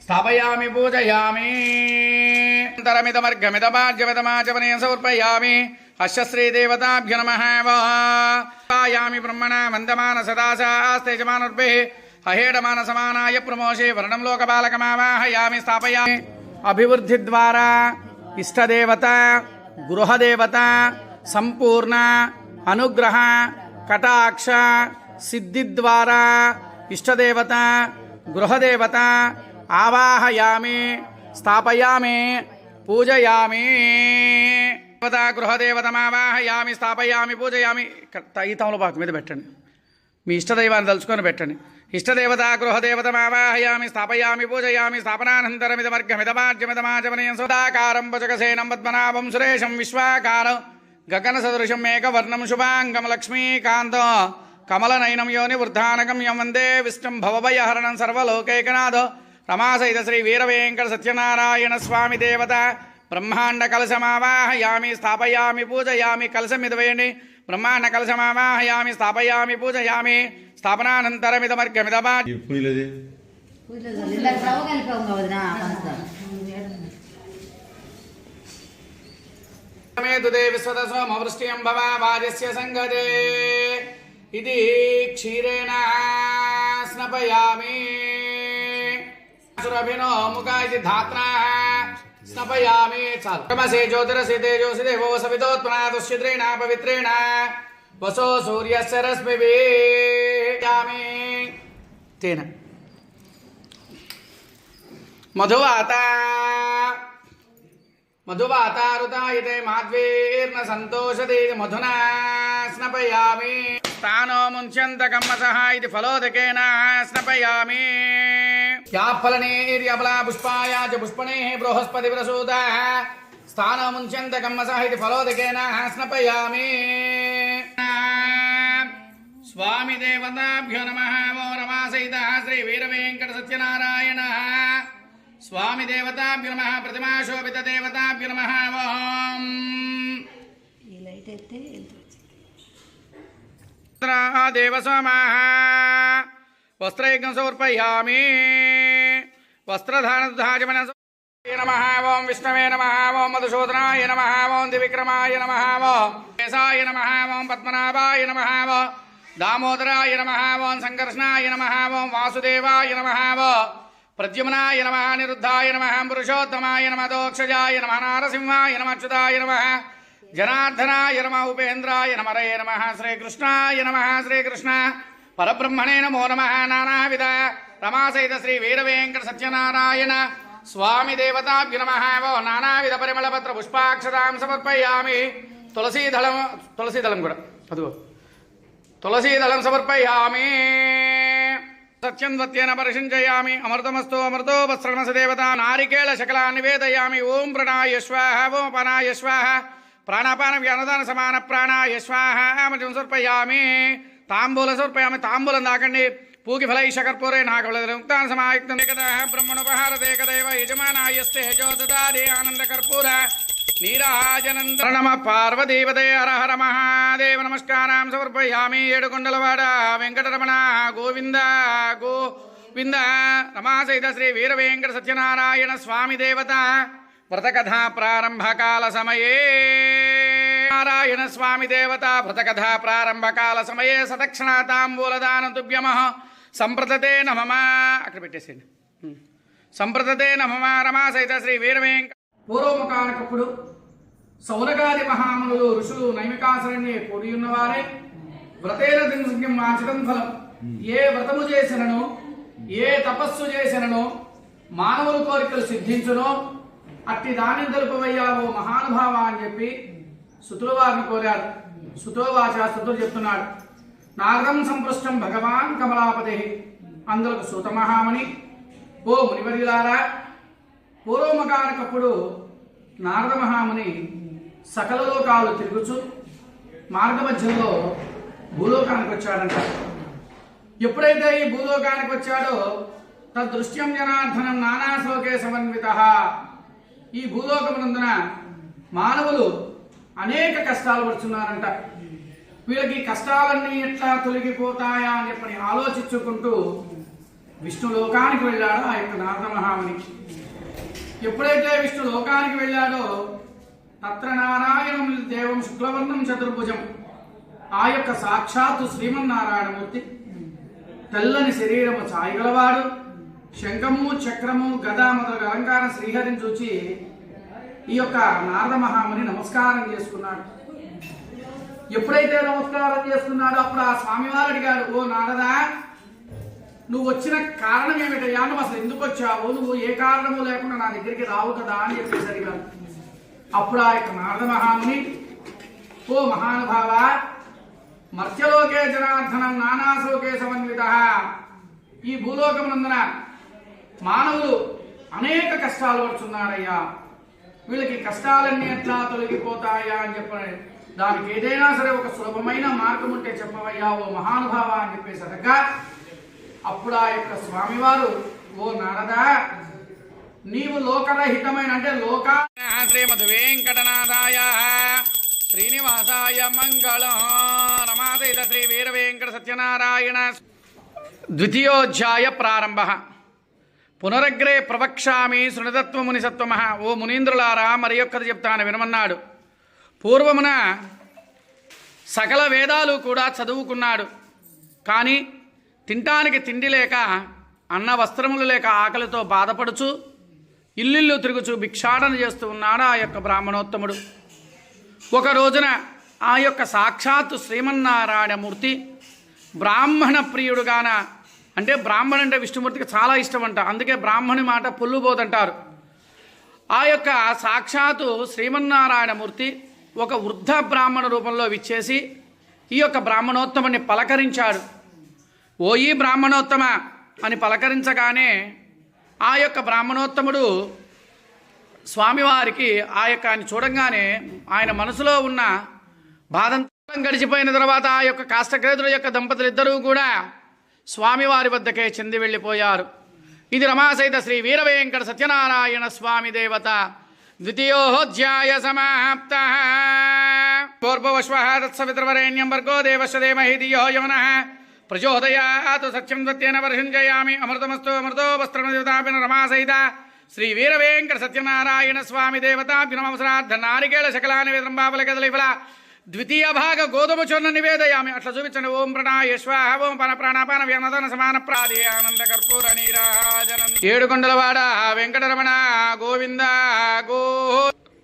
స్థాపయామి పూజయామి అంతరమిదమర్ఘమిదమార్జమిదమాచమనీయం సమర్పయామి అస్య శ్రీదేవతాభ్యో నమః వాయామి బ్రహ్మణా వందమాన సదాశాస్తేజమానుర్భిః అహేడమాన సమానాయ ప్రమోషే వర్ణం లోకపాలకమావాహయామి స్థాపయామి అభివృద్ధి ద్వారా ఇష్టదేవత గృహదేవత సంపూర్ణ అనుగ్రహ కటాక్ష సిద్ధి ద్వారా ఇష్టదేవత గృహదేవత ఆవాహయామి స్థాపయామి పూజయామి దేవత గృహదేవతమావాహయామి స్థాపయామి పూజయామి. ఈ తమలపాకు మీద పెట్టండి, మీ ఇష్టదైవాన్ని తలుచుకొని పెట్టండి. ఇష్టదేవత గృహదేవతమావాహయామి స్థాపయామి పూజయామి స్థాపనానంతరమిదమర్ఘమిదమార్జమిదమాచమనీయం సదాకారం భుజగసేనం పద్మనాభం సురేశం విశ్వాకారం గగనసదృశం మేఘవర్ణం శుభాంగం లక్ష్మీకాంతం కమలనయనం యోని వృద్ధానకం యం వందే విష్ణుం భవభయహరణం సర్వలోకైకనాథ రమాసహిత శ్రీ వీరవేంకట సత్యనారాయణ స్వామి దేవత బ్రహ్మాండ కలశమావాహయామి స్థాపయామి పూజయామి. కలశం మీద వేయండి. బ్రహ్మాండ కలశమావాహయామి స్థాపయామి పూజయామి స్థాపనానంతరమిదమర్ఘమిదమా విశ్వదసోమవృష్టియం భవాజస్య సంగదే ఇది క్షీరేణ స్నపయామి సురభినో ముఖా ఇది ధాత్రా స్నపయామి. చాలు. క్రమసే జ్యోతిరసి తేజోసి దేవో సవితోత్మనాదుష్యద్రేణ పవిత్రేణ వసో సూర్యస్య రశ్మిభియామి. తేన మధువాతారుతాయితే మాధ్వీర్న సంతోషది మధునా స్నపయామి. స్థానో ముంచ్యంత కమ్మసః ఇది ఫలోదకేన స్నపయామి. యాఫలనేర్యబలా పుష్పాయ చ పుష్పణేః బృహస్పతి ప్రసూతః స్థానో ముంచ్యంత కమ్మసః ఇది ఫలోదకేన స్నపయామి. స్వామి దేవతాభ్యో నమః ఓ రమాసహితః శ్రీ వీరవేంకట సత్యనారాయణ స్వామి దేవతాభ్యో నమః ప్రతిమాశోభిత దేవతాభ్యో నమః. ఓం దేవసోమాః వస్త్రయజ్ఞం సమర్పయామి. వస్త్రధానధాజమన నమః. ఓం విష్ణవే నమః. ఓం మధుసూదనాయ నమః. ఓం దివిక్రమాయ నమః. ఓం కేశాయ నమః. ఓం పద్మనాభాయ నమః. ఓం దామోదరాయ నమః. ఓం సంకర్షణాయ నమః. ఓం వాసుదేవాయ నమః. ఓం ప్రద్యుమ్నాయ నమః. నిరుద్ధాయ నమః. పురుషోత్తమాయ నమః. దోక్షజాయ నమః. నారసింహాయ నమః. అచ్యుతాయ నమః. జనార్దనాయ నమః. ఉపేంద్రాయ నమః. హరే నమః. శ్రీకృష్ణాయ నమః. శ్రీకృష్ణ పరబ్రహ్మణే నమో నమః. నానావిధ రమాసహిత శ్రీ వీరవేంకట సత్యనారాయణ స్వామి దేవతాభ్యో నమః. ఓ నానావిధ పరిమళపత్ర పుష్పాక్షతాం సమర్పయామి. తులసీదళం కూడా అదిగో తులసీదళం సమర్పయామి. సత్యం సత్యేన పరిశించయామి. అమృతమస్తు అమృతో వస్త్రమస దేవత నారికేళ శకలాన్ని నివేదయామి. ఓం ప్రణాయ స్వాహ. ఓం అపానాయ స్వాహ. ప్రాణాపాన వ్యానదాన సమాన ప్రాణాయ స్వాహ. సమర్పయామి. తాంబూల సమర్పయామి. తాంబూలం దాకండి. పూగి ఫలైష కర్పూరే నాగవలక్తాన్ సమాయుక్తం ఏకదా బ్రహ్మణోపహారతే ఏకదైవ యజమానాయస్తే జ్యోతిదాది ఆనంద కర్పూర నీరాజనంద నమ పార్వతీపదే హర హర మహాదేవ. నమస్కారం సమర్పయామి. ఏడుకొండలవాడ వెంకటరమణ గోవింద గోవింద. రమాసహిత శ్రీ వీరవేంకట సత్యనారాయణ స్వామి దేవత వ్రతకథా ప్రారంభకాల సమయే నారాయణ స్వామి దేవత వ్రతకథా ప్రారంభకాల సమయే సదక్షిణ తాంబూలదానం తుభ్యమః సంప్రదతే నమః. అక్కడ పెట్టేసేయండి. సంప్రదతే నమః. రమాసహిత శ్రీ వీరవేంకట పూర్వముఖానకప్పుడు సౌనకాది మహామునులు ఋషులు నైమికాసరణ్యే కూడి ఉన్నవారే వ్రతేన దింసం ఆచరం ఫలం. ఏ వ్రతము చేసినను ఏ తపస్సు చేసినను మానవుల కోరికలు సిద్ధించునో అట్టి దానిని తెలుపవయ్యా ఓ మహానుభావ అని చెప్పి సుతుల వారిని కోరాడు. సుతోవాచ సుతుడు చెప్తున్నాడు. నారదం సంపృష్టం భగవాన్ కమలాపతి. అందులకు సూత మహాముని ఓ మునివర్యులారా, పూర్వముఖానకప్పుడు నారద మహాముని సకల లోకాలు తిరుగుచు మార్గమధ్యంలో భూలోకానికి వచ్చాడంట. ఎప్పుడైతే ఈ భూలోకానికి వచ్చాడో తదృశ్యం జనార్దనం నానాశోకే సమన్వితః. ఈ భూలోకమునందున మానవులు అనేక కష్టాలు పడుతున్నారంట. వీళ్ళకి కష్టాలన్నీ ఎట్లా తొలగిపోతాయా అని చెప్పని ఆలోచించుకుంటూ విష్ణు లోకానికి వెళ్ళాడో ఆ యొక్క నారద మహాముని. ఎప్పుడైతే విష్ణు లోకానికి వెళ్ళాడో తత్ర నారాయణం దేవం శుక్లవర్ణం చతుర్భుజం, ఆ యొక్క సాక్షాత్తు శ్రీమన్నారాయణమూర్తి తెల్లని శరీరము ఛాయగలవాడు, శంఖము చక్రము గదా మొదలగు అలంకార శ్రీహరిని చూచి ఈ యొక్క నారద మహాముని నమస్కారం చేసుకున్నాడు. ఎప్పుడైతే నమస్కారం చేసుకున్నాడో అప్పుడు ఆ స్వామివారు అడిగాడు, ఓ నారదా, నువ్వు వచ్చిన కారణం ఏమిటయ్యా, నువ్వు అసలు ఎందుకు వచ్చావు, నువ్వు ఏ కారణము లేకుండా నా దగ్గరికి రావు కదా అని చెప్పేసి అడిగాడు. అప్పుడు ఆ యొక్క నారద మహాముని, ఓ మహానుభావ, మర్త్యలోకే జనార్దనం నానాశోకే సమన్విత, ఈ భూలోకమునందున మానవులు అనేక కష్టాలు పడుతున్నారయ్యా, వీళ్ళకి కష్టాలన్నీ ఎట్లా తొలగిపోతాయా అని చెప్పాడు. దానికి ఏదైనా సరే ఒక సులభమైన మార్గం ఉంటే చెప్పవయ్యా ఓ మహానుభావ అని చెప్పేసి అడగా, అప్పుడు ఆ యొక్క స్వామివారు, ఓ నారద, నీవు లోకరహితమైన అంటే లోక శ్రీమద్ వెంకటనాథాయ శ్రీనివాసాయ మంగళం రమాదైత శ్రీ వీర వెంకట సత్యనారాయణ. ద్వితీయోధ్యాయ ప్రారంభ. పునరగ్రే ప్రవక్ష్యామి శృణుతత్వముని సత్వమ. ఓ మునీంద్రులారా, మరి ఒక్కటి చెప్తాను వినమన్నాడు. పూర్వమున సకల వేదాలు కూడా చదువుకున్నాడు, కానీ తినటానికి తిండి లేక, అన్న వస్త్రములు లేక ఆకలితో బాధపడుచు ఇల్లిల్లు తిరుగుచు భిక్షాటన చేస్తూ ఉన్నాడు ఆ యొక్క బ్రాహ్మణోత్తముడు. ఒక రోజున ఆ యొక్క సాక్షాత్తు శ్రీమన్నారాయణమూర్తి బ్రాహ్మణ ప్రియుడుగాన, అంటే బ్రాహ్మణ అంటే విష్ణుమూర్తికి చాలా ఇష్టం అంట, అందుకే బ్రాహ్మణి మాట పొల్లుబోదంటారు. ఆ యొక్క సాక్షాత్తు శ్రీమన్నారాయణమూర్తి ఒక వృద్ధ బ్రాహ్మణ రూపంలో విచ్చేసి ఈ యొక్క బ్రాహ్మణోత్తముని పలకరించాడు. ఓ ఈ బ్రాహ్మణోత్తమ అని పలకరించగానే ఆ యొక్క బ్రాహ్మణోత్తముడు స్వామివారికి ఆ యొక్క ఆయన చూడంగానే ఆయన మనసులో ఉన్న బాధంతా గడిచిపోయిన తర్వాత ఆ యొక్క కాష్టగ్రేతుల యొక్క దంపతులు ఇద్దరూ కూడా స్వామివారి వద్దకే చెంది వెళ్ళిపోయారు. ఇది రమాసహిత శ్రీ వీర వెంకట సత్యనారాయణ స్వామి దేవత. ద్వితీయోధ్యాయ సమాప్త. పూర్వశ్వ తత్సవితృవరేణ్యం భర్గో దేవస్య ధీమహి ధియో యో నః ప్రచోదయాత్. సత్యం సత్యేన వర్షంజయామి అమృతమస్తు అమృతో వస్త్రమదేవతాభిన. రమాసహిత శ్రీ వీర వెంకట సత్యనారాయణ స్వామి దేవతాభ్యునమవసరార్థ నారికేళ శకలాని వేదంబాబల గదలిఫల ద్వితీయ భాగ గోధుమ చొన్న నివేదయామి. అట్లా చూపించండి. ఓం ప్రణాయ స్వాహ. ఓం పన ప్రాణాపాన వ్యానదన సమాన ప్రాది ఆనంద కర్పూర నీరాజనం. ఏడుకొండలవాడ వెంకటరమణ గోవింద గో.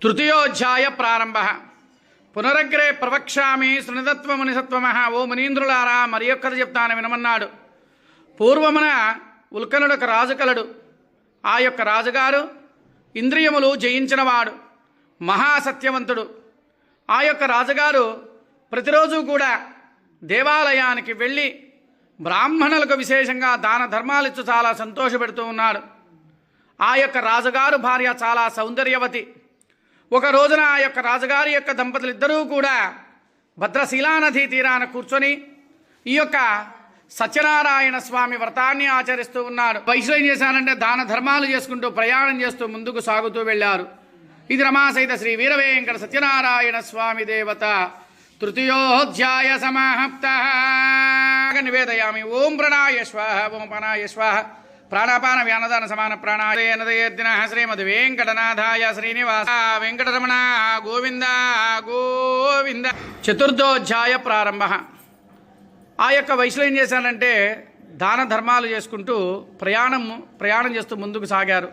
తృతీయోధ్యాయ ప్రారంభ. పునరగ్రే ప్రవక్ష్యామి శృణుతత్వముని సత్వమ. ఓ మునీంద్రులారా, మరి ఒక్కటి చెప్తాను వినమన్నాడు. పూర్వమున ఉల్కనుడొక రాజు కలడు. ఆ యొక్క రాజుగారు ఇంద్రియములు జయించినవాడు, మహాసత్యవంతుడు. ఆ యొక్క రాజుగారు ప్రతిరోజు కూడా దేవాలయానికి వెళ్ళి బ్రాహ్మణులకు విశేషంగా దాన ధర్మాలిచ్చు చాలా సంతోషపెడుతూ ఉన్నాడు. ఆ యొక్క రాజుగారు భార్య చాలా సౌందర్యవతి. ఒక రోజున ఆ యొక్క రాజుగారి యొక్క దంపతులిద్దరూ కూడా భద్రశీలా నదీ తీరాన కూర్చొని ఈ యొక్క సత్యనారాయణ స్వామి వ్రతాన్ని ఆచరిస్తూ ఉన్నాడు. వయసులో ఏం చేశారంటే దాన ధర్మాలు చేసుకుంటూ ప్రయాణం చేస్తూ ముందుకు సాగుతూ వెళ్ళారు. ఇది రమాసహిత శ్రీ వీర వెంకట సత్యనారాయణ స్వామి దేవత. తృతీయోధ్యాయ సమాప్త. నివేదయామి. ఓం ప్రణాయ స్వాహ. ఓం పనాయ స్వాహ. ప్రాణాపాన వ్యానదాన సమాన ప్రాణాయనదయద్దిన శ్రీమద్ వెంకటనాథాయ శ్రీనివాస వెంకటరమణ గోవింద గోవింద. చతుర్థోధ్యాయ ప్రారంభ. ఆ యొక్క వయసులో ఏం చేశానంటే దాన ధర్మాలు చేసుకుంటూ ప్రయాణం చేస్తూ ముందుకు సాగారు.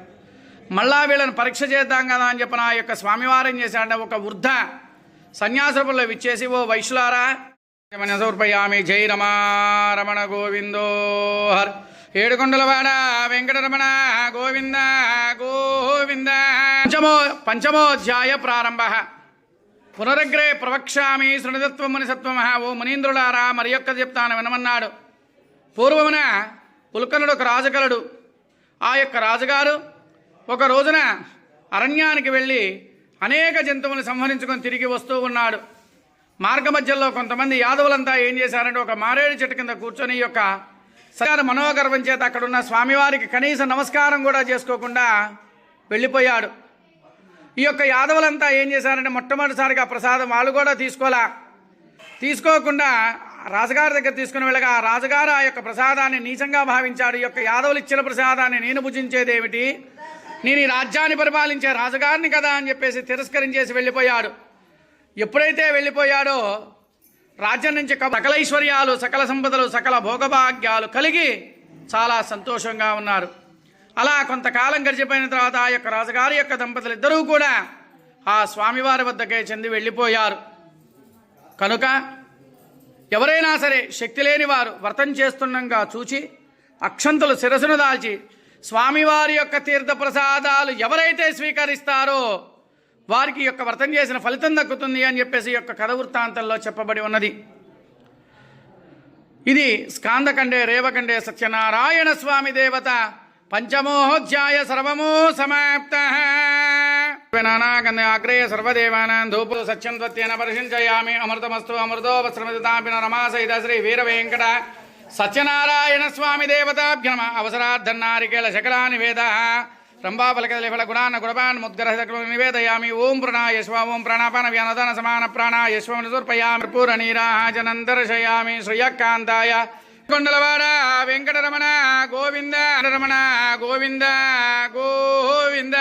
మళ్ళా వీళ్ళని పరీక్ష చేద్దాం కదా అని చెప్పిన ఆ యొక్క స్వామివారు ఏం చేశాడంటే ఒక వృద్ధ సన్యాసపుల్లో విచ్చేసి, ఓ వైశ్యులారా సమర్పయామి. జై రమారమణ గోవిందో హర్. ఏడుకొండలవాడ వెంకటరమణ గోవింద గోవింద. పంచమోధ్యాయ ప్రారంభ. పునరగ్రే ప్రవక్ష్యామి శృణుతత్వముని సత్వమ. ఓ మునీంద్రులారా, మరి ఒక్కటి చెప్తాను వినమన్నాడు. పూర్వమున ఉల్కనుడు ఒక రాజు కలడు. ఆ యొక్క రాజుగారు ఒక రోజున అరణ్యానికి వెళ్ళి అనేక జంతువులను సంహరించుకొని తిరిగి వస్తూ ఉన్నాడు. మార్గ మధ్యలో కొంతమంది యాదవులంతా ఏం చేశారంటే ఒక మారేడు చెట్టు కింద కూర్చొని ఈ యొక్క సర్కారు మనోగర్వం చేత అక్కడున్న స్వామివారికి కనీస నమస్కారం కూడా చేసుకోకుండా వెళ్ళిపోయాడు. ఈ యొక్క యాదవులంతా ఏం చేశారంటే మొట్టమొదటిసారిగా ప్రసాదం వాళ్ళు కూడా తీసుకోకుండా రాజుగారి దగ్గర తీసుకుని వెళ్ళగా ఆ రాజుగారు ఆ యొక్క ప్రసాదాన్ని నీచంగా భావించాడు. ఈ యొక్క యాదవులు ఇచ్చిన ప్రసాదాన్ని నేను భుజించేదేమిటి, నేను ఈ రాజ్యాన్ని పరిపాలించే రాజుగారిని కదా అని చెప్పేసి తిరస్కరించేసి వెళ్ళిపోయాడు. ఎప్పుడైతే వెళ్ళిపోయాడో రాజ్యం నుంచి సకల ఐశ్వర్యాలు, సకల సంపదలు, సకల భోగభాగ్యాలు కలిగి చాలా సంతోషంగా ఉన్నారు. అలా కొంతకాలం గడిచిపోయిన తర్వాత ఆ యొక్క రాజుగారి యొక్క దంపతులు ఇద్దరూ కూడా ఆ స్వామివారి వద్దకే చెంది వెళ్ళిపోయారు. కనుక ఎవరైనా సరే శక్తి లేని వారు వ్రతం చేస్తుండగా చూచి అక్షంతలు శిరసును దాల్చి స్వామివారి యొక్క తీర్థ ప్రసాదాలు ఎవరైతే స్వీకరిస్తారో వారికి యొక్క వ్రతం చేసిన ఫలితం దక్కుతుంది అని చెప్పేసి యొక్క కథ వృత్తాంతంలో చెప్పబడి ఉన్నది. ఇది స్కాందకండే రేవకండే సత్యనారాయణ స్వామి దేవత పంచమోధ్యాయ సర్వమో సమాప్త. నానాగంధ ఆగ్రేయ సర్వదేవానాం ధూపో సత్యం త్వత్యేన పరిశించయామి అమృతమస్తు అమృతో వస్త్రమితాపిన రమాసహిత శ్రీ వీర వెంకట సత్యనారాయణ స్వామి దేవతాభ్య నమః. అవసరాద్ధన్నారికేళ శకలాని వేద రంభాఫలకలిఫల గుణాన్న గుణపాన్ ముద్గరహిత నివేదయామి. ఓం ప్రణాయశ్వ ఓం ప్రాణాపాన వ్యానదాన సమాన ప్రాణాయశ్వం నిసూర్పయామి పూరనీరాజనందర్శయామి. శ్రియకాంతాయ కొండలవాడ వెంకటరమణ గోవింద రమణ గోవింద గోవింద.